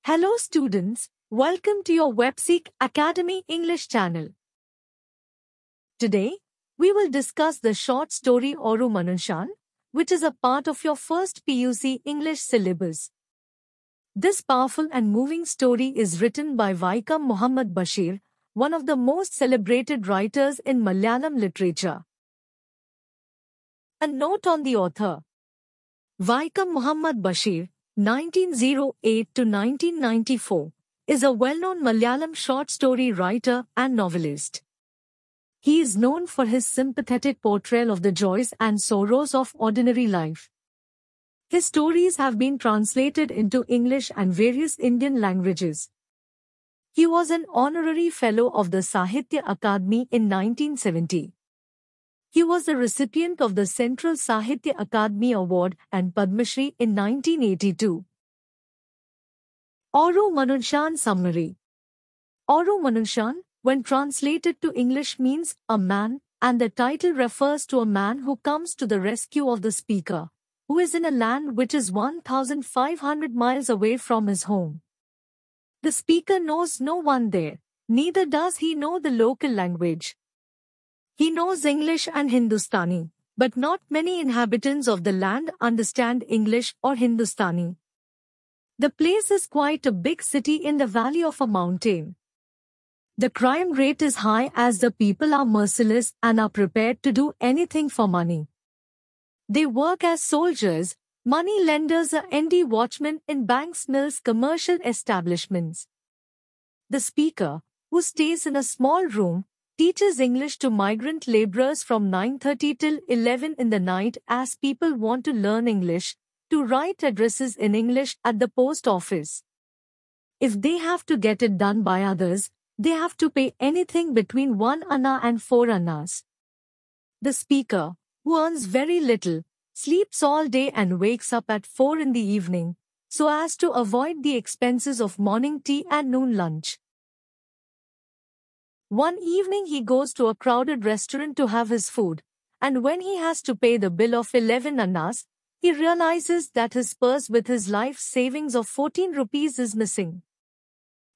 Hello students, welcome to your WebSeek Academy English channel. Today, we will discuss the short story Oru Manunshan, which is a part of your first PUC English syllabus. This powerful and moving story is written by Vaikam Muhammad Bashir, one of the most celebrated writers in Malayalam literature. A note on the author. Vaikam Muhammad Bashir, 1908 to 1994, is a well-known Malayalam short story writer and novelist. He is known for his sympathetic portrayal of the joys and sorrows of ordinary life. His stories have been translated into English and various Indian languages. He was an honorary fellow of the Sahitya Akademi in 1970. He was the recipient of the Central Sahitya Akademi Award and Padma Shri in 1982. Oru Manunshan summary. Oru Manunshan, when translated to English, means a man, and the title refers to a man who comes to the rescue of the speaker, who is in a land which is 1,500 miles away from his home. The speaker knows no one there, neither does he know the local language. He knows English and Hindustani, but not many inhabitants of the land understand English or Hindustani. The place is quite a big city in the valley of a mountain. The crime rate is high as the people are merciless and are prepared to do anything for money. They work as soldiers, money lenders or ND watchmen in banks, mills, commercial establishments. The speaker, who stays in a small room, teaches English to migrant laborers from 9:30 till 11 in the night as people want to learn English, to write addresses in English at the post office. If they have to get it done by others, they have to pay anything between 1 anna and 4 annas. The speaker, who earns very little, sleeps all day and wakes up at 4 in the evening, so as to avoid the expenses of morning tea and noon lunch. One evening he goes to a crowded restaurant to have his food, and when he has to pay the bill of 11 annas, he realizes that his purse with his life savings of 14 rupees is missing.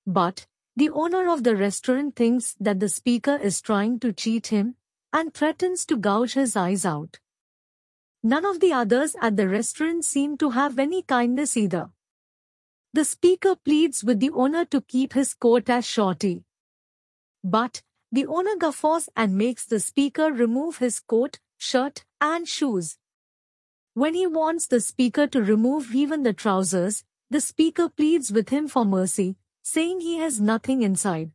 But the owner of the restaurant thinks that the speaker is trying to cheat him and threatens to gouge his eyes out. None of the others at the restaurant seem to have any kindness either. The speaker pleads with the owner to keep his coat as shorty. But the owner guffaws and makes the speaker remove his coat, shirt, and shoes. When he wants the speaker to remove even the trousers, the speaker pleads with him for mercy, saying he has nothing inside.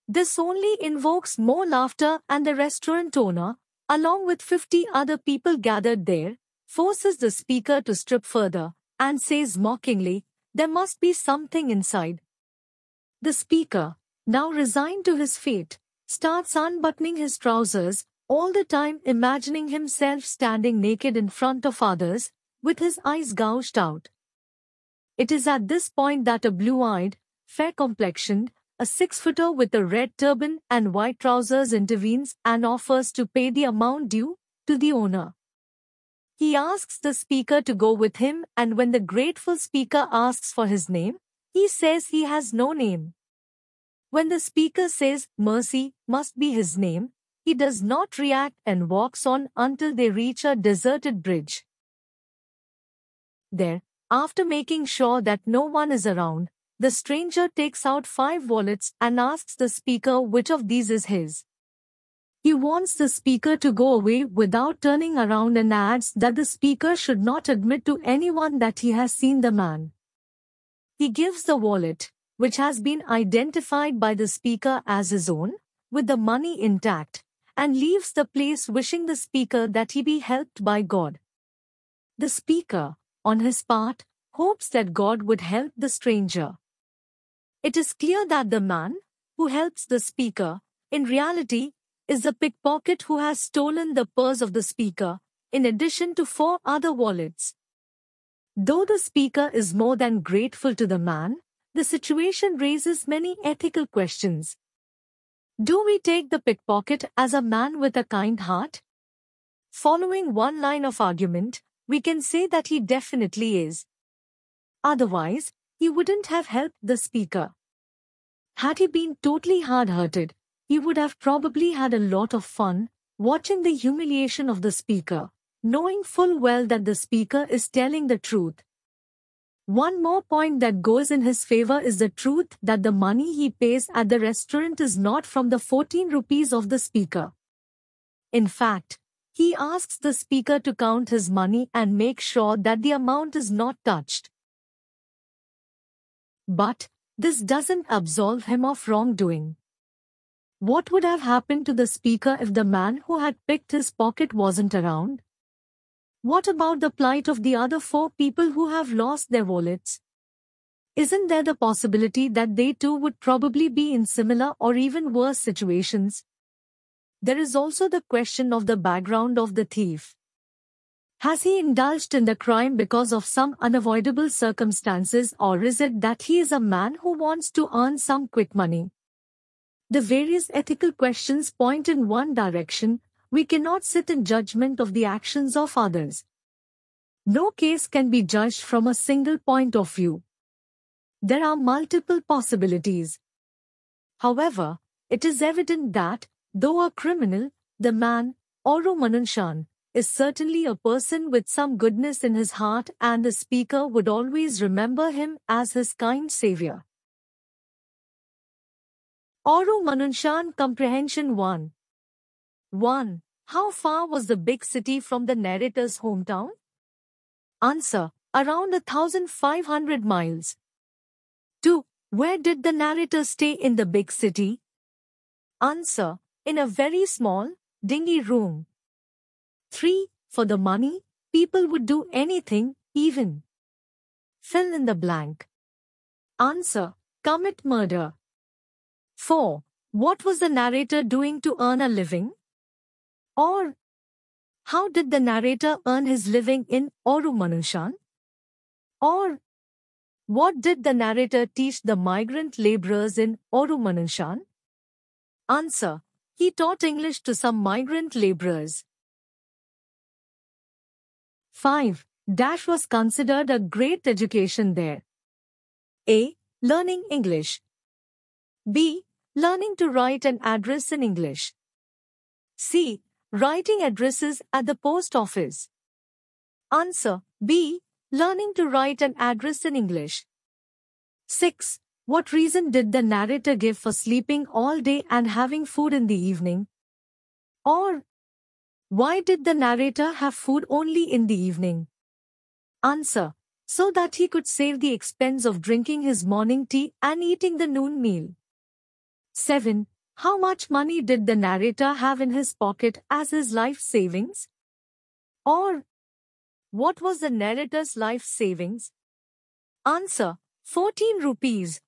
This only invokes more laughter, and the restaurant owner, along with 50 other people gathered there, forces the speaker to strip further, and says mockingly, "There must be something inside." The speaker, now resigned to his fate, starts unbuttoning his trousers, all the time imagining himself standing naked in front of others, with his eyes gouged out. It is at this point that a blue-eyed, fair-complexioned, a 6-footer with a red turban and white trousers intervenes and offers to pay the amount due to the owner. He asks the speaker to go with him, and when the grateful speaker asks for his name, he says he has no name. When the speaker says mercy must be his name, he does not react and walks on until they reach a deserted bridge. There, after making sure that no one is around, the stranger takes out 5 wallets and asks the speaker which of these is his. He wants the speaker to go away without turning around and adds that the speaker should not admit to anyone that he has seen the man. He gives the wallet, which has been identified by the speaker as his own, with the money intact, and leaves the place wishing the speaker that he be helped by God. The speaker, on his part, hopes that God would help the stranger. It is clear that the man, who helps the speaker, in reality, is the pickpocket who has stolen the purse of the speaker, in addition to 4 other wallets. Though the speaker is more than grateful to the man, the situation raises many ethical questions. Do we take the pickpocket as a man with a kind heart? Following one line of argument, we can say that he definitely is. Otherwise, he wouldn't have helped the speaker. Had he been totally hard-hearted, he would have probably had a lot of fun watching the humiliation of the speaker, knowing full well that the speaker is telling the truth. One more point that goes in his favor is the truth that the money he pays at the restaurant is not from the 14 rupees of the speaker. In fact, he asks the speaker to count his money and make sure that the amount is not touched. But this doesn't absolve him of wrongdoing. What would have happened to the speaker if the man who had picked his pocket wasn't around? What about the plight of the other 4 people who have lost their wallets? Isn't there the possibility that they too would probably be in similar or even worse situations? There is also the question of the background of the thief. Has he indulged in the crime because of some unavoidable circumstances, or is it that he is a man who wants to earn some quick money? The various ethical questions point in one direction. We cannot sit in judgment of the actions of others. No case can be judged from a single point of view. There are multiple possibilities. However, it is evident that, though a criminal, the man, Oru Manunshan, is certainly a person with some goodness in his heart, and the speaker would always remember him as his kind savior. Oru Manunshan Comprehension 1. 1. How far was the big city from the narrator's hometown? Answer: around 1,500 miles. 2. Where did the narrator stay in the big city? Answer: in a very small, dingy room. 3. For the money, people would do anything, even fill in the blank. Answer: commit murder. 4. What was the narrator doing to earn a living? Or, how did the narrator earn his living in Oru Manunshan? Or, what did the narrator teach the migrant laborers in Oru Manunshan? Answer: he taught English to some migrant laborers. 5. Dash was considered a great education there. A. Learning English. B. Learning to write an address in English. C. Writing addresses at the post office. Answer: B. Learning to write an address in English. 6. What reason did the narrator give for sleeping all day and having food in the evening? Or, why did the narrator have food only in the evening? Answer: so that he could save the expense of drinking his morning tea and eating the noon meal. 7. How much money did the narrator have in his pocket as his life savings? Or, what was the narrator's life savings? Answer: 14 rupees.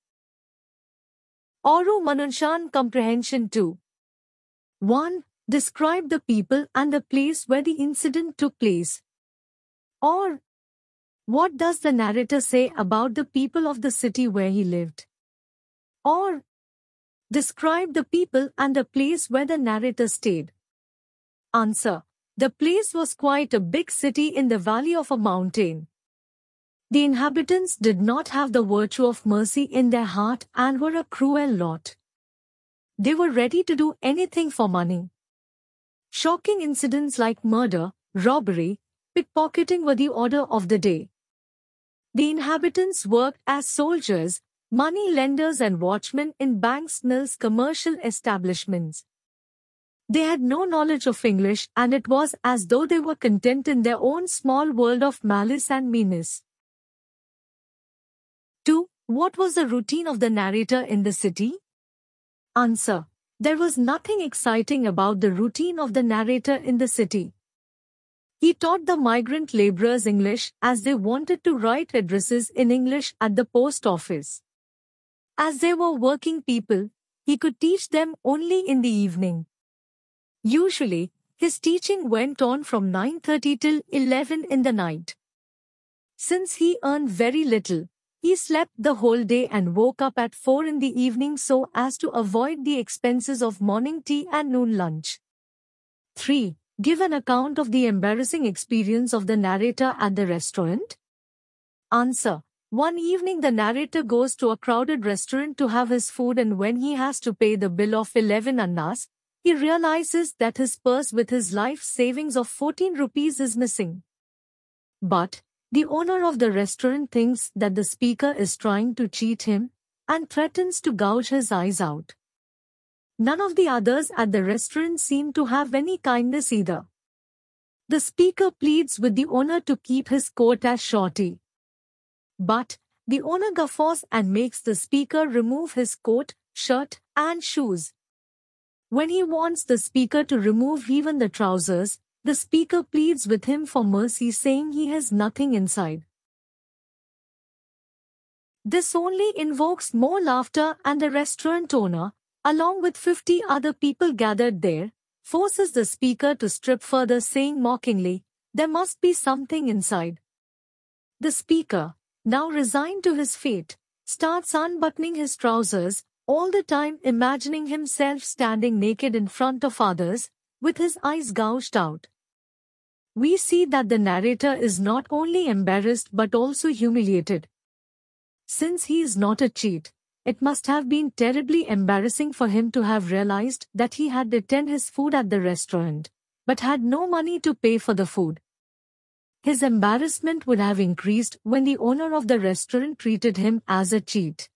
Oru Manunshan Comprehension 2. 1. Describe the people and the place where the incident took place. Or, what does the narrator say about the people of the city where he lived? Or, describe the people and the place where the narrator stayed. Answer: the place was quite a big city in the valley of a mountain. The inhabitants did not have the virtue of mercy in their heart and were a cruel lot. They were ready to do anything for money. Shocking incidents like murder, robbery, pickpocketing were the order of the day. The inhabitants worked as soldiers, money lenders and watchmen in banks, mills, commercial establishments. They had no knowledge of English, and it was as though they were content in their own small world of malice and meanness. 2. What was the routine of the narrator in the city? Answer: there was nothing exciting about the routine of the narrator in the city. He taught the migrant laborers English as they wanted to write addresses in English at the post office. As they were working people, he could teach them only in the evening. Usually, his teaching went on from 9:30 till 11 in the night. Since he earned very little, he slept the whole day and woke up at 4 in the evening so as to avoid the expenses of morning tea and noon lunch. 3. Give an account of the embarrassing experience of the narrator at the restaurant. Answer: One evening the narrator goes to a crowded restaurant to have his food, and when he has to pay the bill of 11 annas, he realizes that his purse with his life savings of 14 rupees is missing. But the owner of the restaurant thinks that the speaker is trying to cheat him and threatens to gouge his eyes out. None of the others at the restaurant seem to have any kindness either. The speaker pleads with the owner to keep his coat as shorty. But the owner guffaws and makes the speaker remove his coat, shirt, and shoes. When he wants the speaker to remove even the trousers, the speaker pleads with him for mercy, saying he has nothing inside. This only invokes more laughter, and the restaurant owner, along with 50 other people gathered there, forces the speaker to strip further, saying mockingly, "There must be something inside." The speaker, now resigned to his fate, starts unbuttoning his trousers, all the time imagining himself standing naked in front of others, with his eyes gouged out. We see that the narrator is not only embarrassed but also humiliated. Since he is not a cheat, it must have been terribly embarrassing for him to have realized that he had eaten his food at the restaurant, but had no money to pay for the food. His embarrassment would have increased when the owner of the restaurant treated him as a cheat.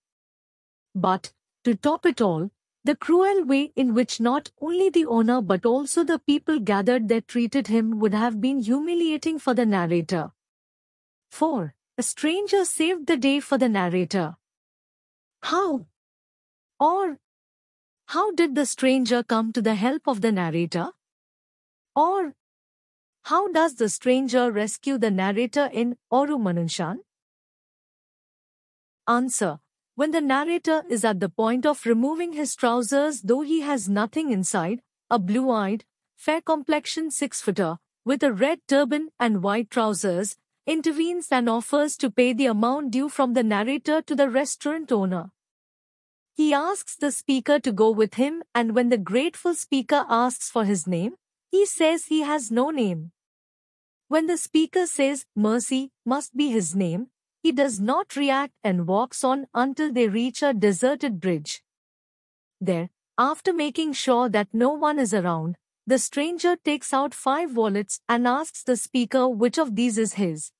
But, to top it all, the cruel way in which not only the owner but also the people gathered there treated him would have been humiliating for the narrator. 4. A stranger saved the day for the narrator. How? Or, how did the stranger come to the help of the narrator? Or, how does the stranger rescue the narrator in Oru Manunshan? Answer. When the narrator is at the point of removing his trousers, though he has nothing inside, a blue-eyed, fair-complexioned 6-footer, with a red turban and white trousers, intervenes and offers to pay the amount due from the narrator to the restaurant owner. He asks the speaker to go with him, and when the grateful speaker asks for his name, he says he has no name. When the speaker says mercy must be his name, he does not react and walks on until they reach a deserted bridge. There, after making sure that no one is around, the stranger takes out 5 wallets and asks the speaker which of these is his.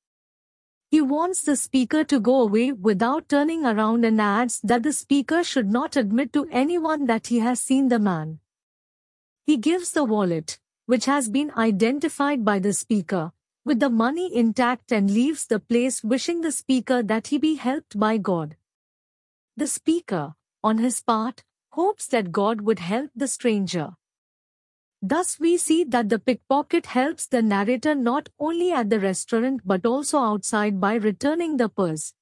He wants the speaker to go away without turning around and adds that the speaker should not admit to anyone that he has seen the man. He gives the wallet, which has been identified by the speaker, with the money intact, and leaves the place wishing the speaker that he be helped by God. The speaker, on his part, hopes that God would help the stranger. Thus we see that the pickpocket helps the narrator not only at the restaurant but also outside by returning the purse.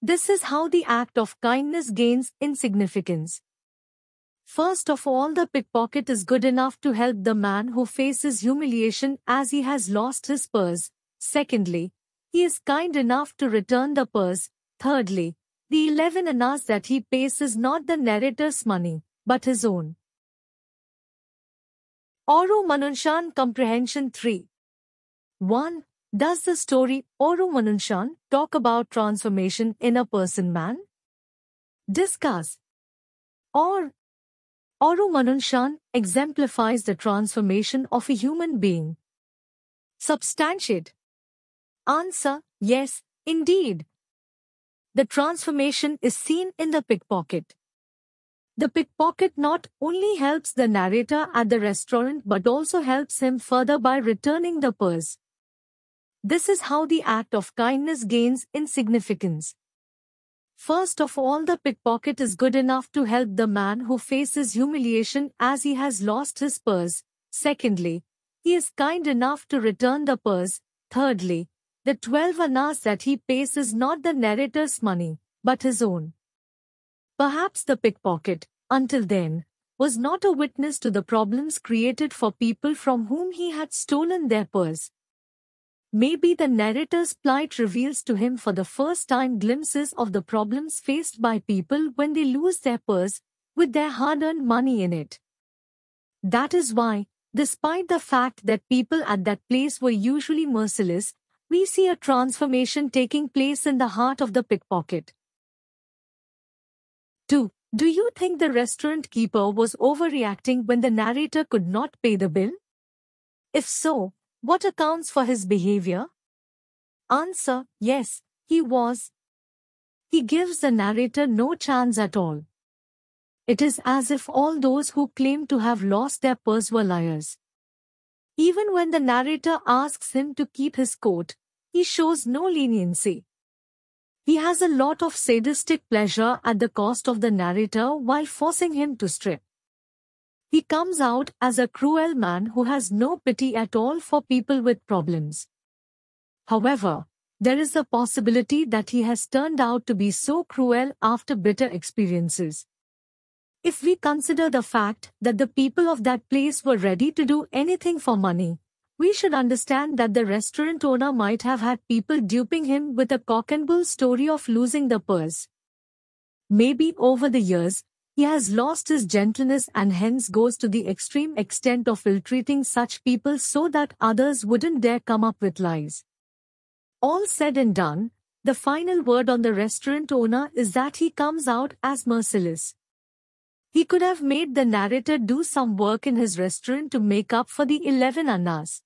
This is how the act of kindness gains in significance. First of all, the pickpocket is good enough to help the man who faces humiliation as he has lost his purse. Secondly, he is kind enough to return the purse. Thirdly, the 11 annas that he pays is not the narrator's money, but his own. Oru Manunshan Comprehension 3. 1. Does the story Oru Manunshan talk about transformation in a person man? Discuss. Or Oru Manunshan exemplifies the transformation of a human being. Substantiate. Answer. Yes, indeed. The transformation is seen in the pickpocket. The pickpocket not only helps the narrator at the restaurant but also helps him further by returning the purse. This is how the act of kindness gains in significance. First of all, the pickpocket is good enough to help the man who faces humiliation as he has lost his purse. Secondly, he is kind enough to return the purse. Thirdly, the 12 annas that he pays is not the narrator's money, but his own. Perhaps the pickpocket, until then, was not a witness to the problems created for people from whom he had stolen their purse. Maybe the narrator's plight reveals to him for the first time glimpses of the problems faced by people when they lose their purse, with their hard-earned money in it. That is why, despite the fact that people at that place were usually merciless, we see a transformation taking place in the heart of the pickpocket. 2. Do you think the restaurant keeper was overreacting when the narrator could not pay the bill? If so, what accounts for his behavior? Answer: yes, he was. He gives the narrator no chance at all. It is as if all those who claim to have lost their purse were liars. Even when the narrator asks him to keep his coat, he shows no leniency. He has a lot of sadistic pleasure at the cost of the narrator while forcing him to strip. He comes out as a cruel man who has no pity at all for people with problems. However, there is a possibility that he has turned out to be so cruel after bitter experiences. If we consider the fact that the people of that place were ready to do anything for money, we should understand that the restaurant owner might have had people duping him with a cock-and-bull story of losing the purse. Maybe over the years, he has lost his gentleness and hence goes to the extreme extent of ill-treating such people so that others wouldn't dare come up with lies. All said and done, the final word on the restaurant owner is that he comes out as merciless. He could have made the narrator do some work in his restaurant to make up for the 11 annas.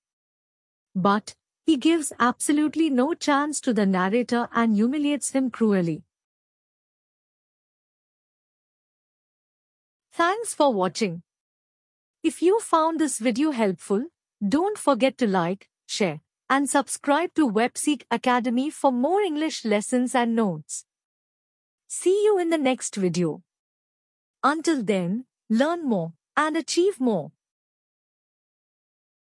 But he gives absolutely no chance to the narrator and humiliates him cruelly. Thanks for watching. If you found this video helpful, don't forget to like, share, and subscribe to Webseek Academy for more English lessons and notes. See you in the next video. Until then, learn more and achieve more.